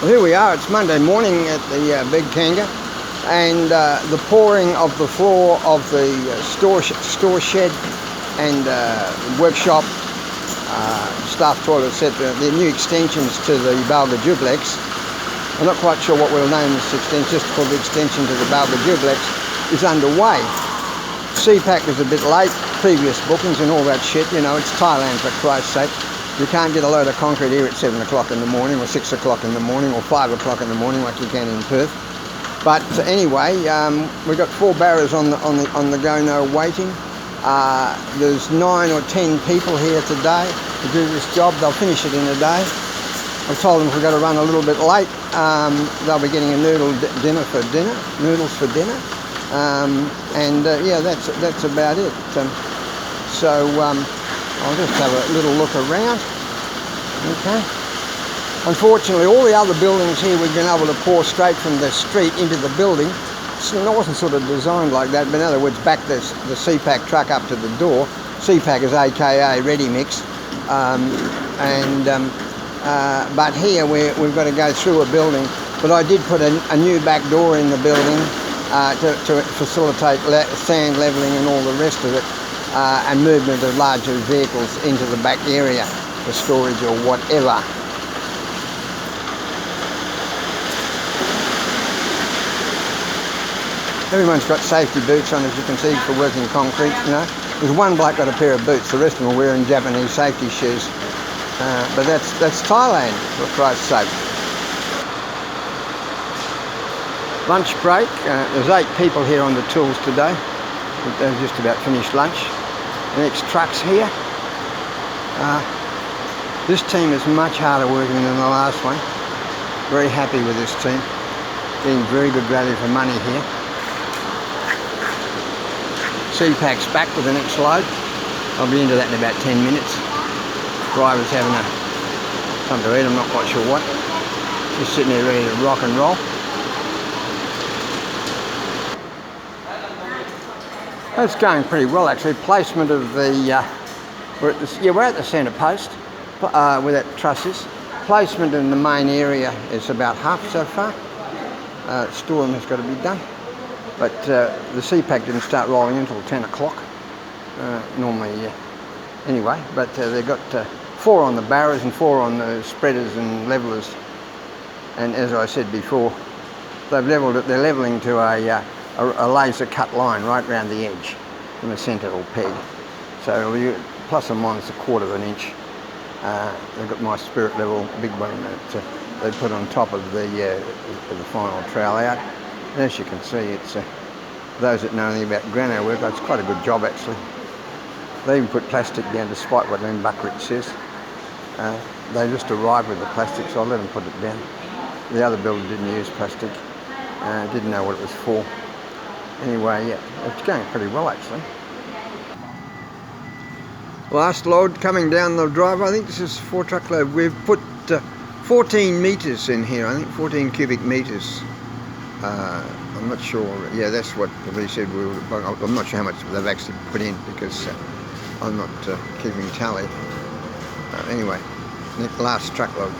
Well, here we are. It's Monday morning at the Big Kanga, and the pouring of the floor of the store shed and workshop, staff toilet, etc. The new extensions to the Balga Duplex. I'm not quite sure what we'll name this extension, just called the extension to the Balga Duplex, is underway. CPAC was a bit late, previous bookings and all that shit. You know, it's Thailand, for Christ's sake. You can't get a load of concrete here at 7 o'clock in the morning or 6 o'clock in the morning or 5 o'clock in the morning like you can in Perth. But anyway, we've got 4 barrows on the go now waiting. There's 9 or 10 people here today to do this job. They'll finish it in a day. I've told them if we've got to run a little bit late, they'll be getting a noodles for dinner. Yeah, that's about it. I'll just have a little look around. Okay. Unfortunately, all the other buildings here we've been able to pour straight from the street into the building. So it wasn't sort of designed like that, but in other words, back the CPAC truck up to the door. CPAC is AKA ready mix. But here we've got to go through a building. But I did put a new back door in the building to facilitate sand levelling and all the rest of it. And movement of larger vehicles into the back area for storage or whatever. Everyone's got safety boots on, as you can see, for working concrete, you know. There's one bloke got a pair of boots, the rest of them are wearing Japanese safety shoes. But that's Thailand, for Christ's sake. Lunch break. There's 8 people here on the tools today. They've just about finished lunch. The next truck's here. This team is much harder working than the last one. Very happy with this team. Getting very good value for money here. CPAC's back with the next load. I'll be into that in about 10 minutes. Driver's having something to eat, I'm not quite sure what. Just sitting there ready to rock and roll. It's going pretty well actually. Placement of the we're at the centre post where that truss is. Placement in the main area is about half so far. Storm has got to be done, but the CPAC didn't start rolling until 10 o'clock normally. Anyway, but they've got 4 on the barrows and 4 on the spreaders and levellers. And as I said before, they've levelled it. They're levelling to a laser cut line right round the edge from a central peg. So it'll be plus or minus a quarter of an inch. They've got my spirit level big one that they put on top of the final trowel out. And as you can see, it's those that know anything about grano work, it's quite a good job actually. They even put plastic down despite what Len Buckridge says. They just arrived with the plastic, so I let them put it down. The other builder didn't use plastic, didn't know what it was for. Anyway, yeah, it's going pretty well actually. Last load coming down the drive. I think this is 4 truckload. We've put 14 metres in here, I think 14 cubic metres. I'm not sure. Yeah, that's what they said. I'm not sure how much they've actually put in because I'm not keeping tally. Anyway, last truckload.